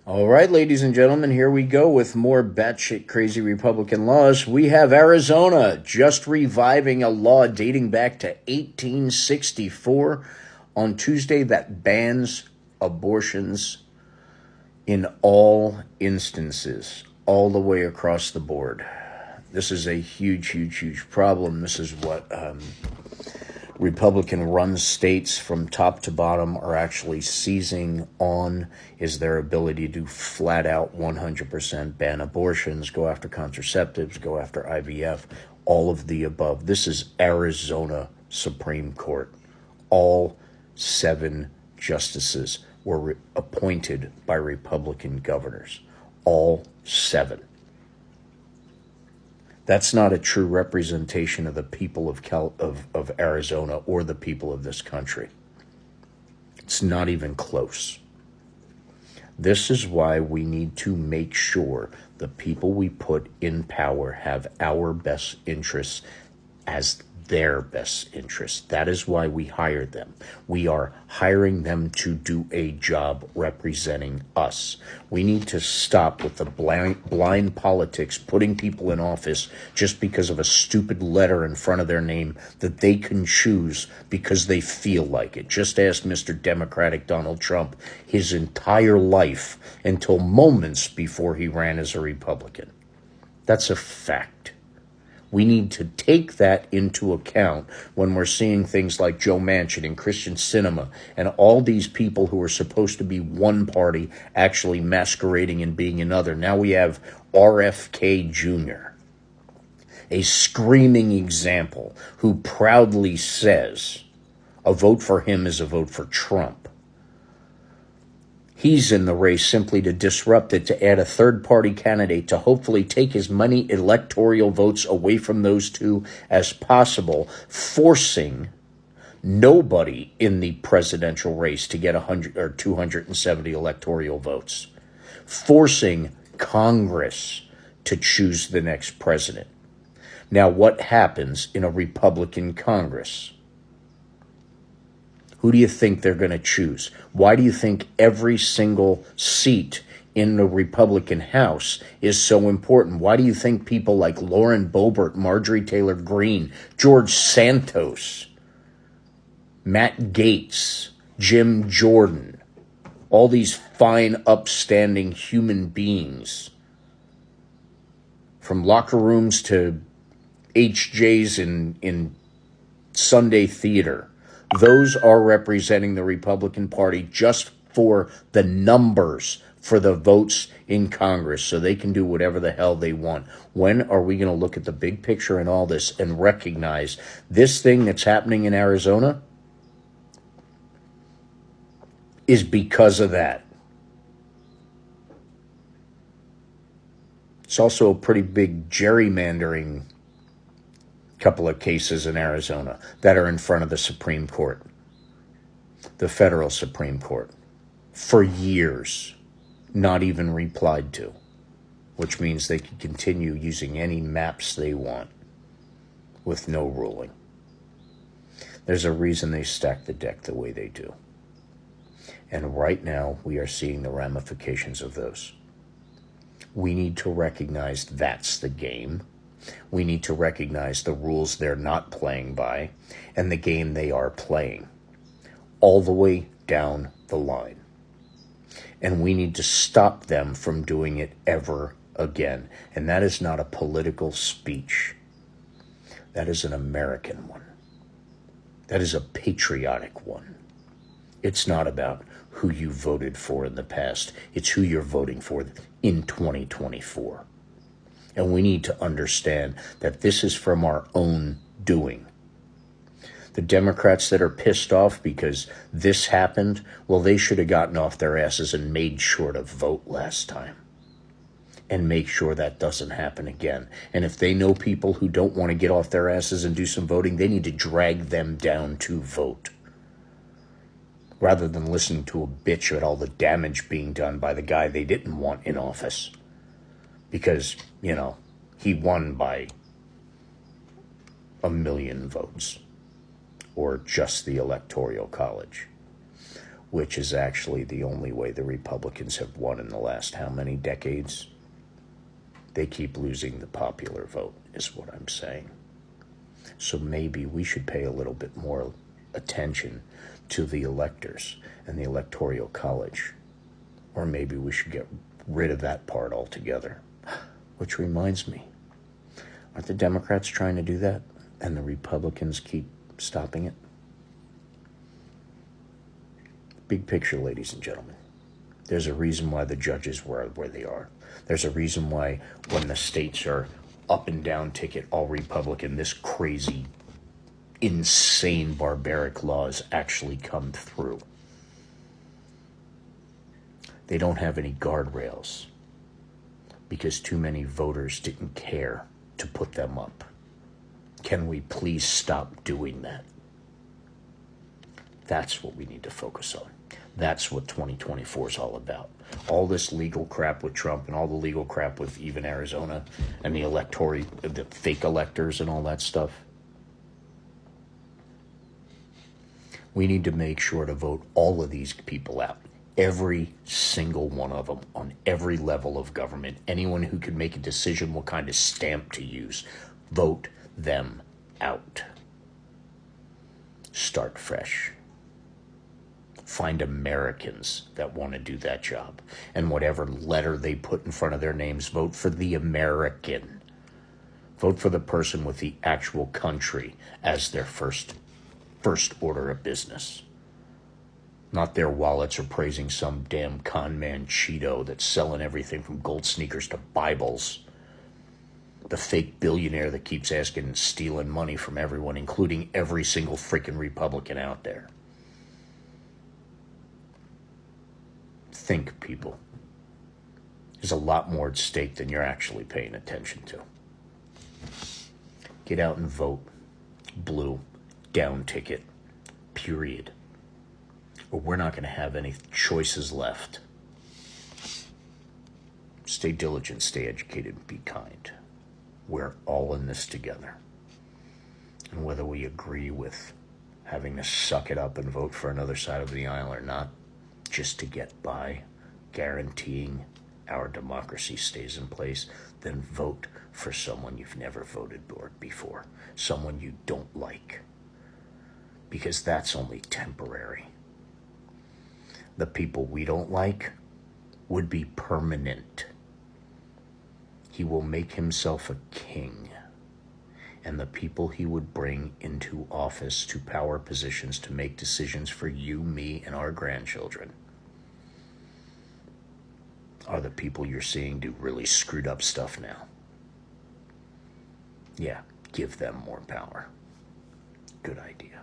All right, ladies and gentlemen, here we go with more batshit crazy Republican laws. We have Arizona just reviving a law dating back to 1864 on Tuesday that bans abortions in all instances, all the way across the board. This is a huge, huge, huge problem. This is what Republican-run states from top to bottom are actually seizing on, is their ability to flat out 100% ban abortions, go after contraceptives, go after IVF, all of the above. This is Arizona Supreme Court. All 7 justices were appointed by Republican governors. All 7. That's not a true representation of the people of Arizona or the people of this country. It's not even close. This is why we need to make sure the people we put in power have our best interests as their best interests. That is why we hired them. We are hiring them to do a job representing us. We need to stop with the blind politics, putting people in office just because of a stupid letter in front of their name that they can choose because they feel like it. Just ask Mr. Democratic Donald Trump his entire life until moments before he ran as a Republican. That's a fact. We need to take that into account when we're seeing things like Joe Manchin and Christian Sinema and all these people who are supposed to be one party actually masquerading and being another. Now we have RFK Jr., a screaming example who proudly says a vote for him is a vote for Trump. He's in the race simply to disrupt it, to add a third-party candidate, to hopefully take as many electoral votes away from those two as possible, forcing nobody in the presidential race to get 100 or 270 electoral votes, forcing Congress to choose the next president. Now, what happens in a Republican Congress? Who do you think they're going to choose? Why do you think every single seat in the Republican House is so important? Why do you think people like Lauren Boebert, Marjorie Taylor Greene, George Santos, Matt Gaetz, Jim Jordan, all these fine, upstanding human beings, from locker rooms to HJs in Sunday theater, those are representing the Republican Party just for the numbers, for the votes in Congress, so they can do whatever the hell they want. When are we going to look at the big picture in all this and recognize this thing that's happening in Arizona is because of that? It's also a pretty big gerrymandering couple of cases in Arizona that are in front of the Supreme Court, the federal Supreme Court, for years, not even replied to, which means they can continue using any maps they want with no ruling. There's a reason they stack the deck the way they do. And right now, we are seeing the ramifications of those. We need to recognize that's the game. We need to recognize the rules they're not playing by and the game they are playing, all the way down the line. And we need to stop them from doing it ever again. And that is not a political speech. That is an American one. That is a patriotic one. It's not about who you voted for in the past. It's who you're voting for in 2024. And we need to understand that this is from our own doing. The Democrats that are pissed off because this happened, well, they should have gotten off their asses and made sure to vote last time. And make sure that doesn't happen again. And if they know people who don't want to get off their asses and do some voting, they need to drag them down to vote, rather than listening to a bitch at all the damage being done by the guy they didn't want in office. Because, he won by 1 million votes, or just the Electoral College. which is actually the only way the Republicans have won in the last how many decades? They keep losing the popular vote, is what I'm saying. So maybe we should pay a little bit more attention to the electors and the Electoral College. Or maybe we should get rid of that part altogether. Which reminds me, aren't the Democrats trying to do that? And the Republicans keep stopping it? Big picture, ladies and gentlemen. There's a reason why the judges were where they are. There's a reason why when the states are up and down ticket, all Republican, this crazy, insane, barbaric laws actually come through. They don't have any guardrails because too many voters didn't care to put them up. Can we please stop doing that? That's what we need to focus on. That's what 2024 is all about. All this legal crap with Trump and all the legal crap with even Arizona and the fake electors and all that stuff. We need to make sure to vote all of these people out. Every single one of them on every level of government. Anyone who can make a decision what kind of stamp to use. Vote them out. Start fresh. Find Americans that want to do that job. And whatever letter they put in front of their names, vote for the American. Vote for the person with the actual country as their first order of business. Not their wallets or praising some damn con man Cheeto that's selling everything from gold sneakers to Bibles. The fake billionaire that keeps asking and stealing money from everyone, including every single freaking Republican out there. Think, people. There's a lot more at stake than you're actually paying attention to. Get out and vote. Blue. Down ticket. Period. Or we're not going to have any choices left. Stay diligent, stay educated, be kind. We're all in this together. And whether we agree with having to suck it up and vote for another side of the aisle or not, just to get by, guaranteeing our democracy stays in place, then vote for someone you've never voted for before, someone you don't like, because that's only temporary. The people we don't like would be permanent. He will make himself a king, and the people he would bring into office to power positions to make decisions for you, me, and our grandchildren are the people you're seeing do really screwed up stuff now. Yeah, give them more power. Good idea.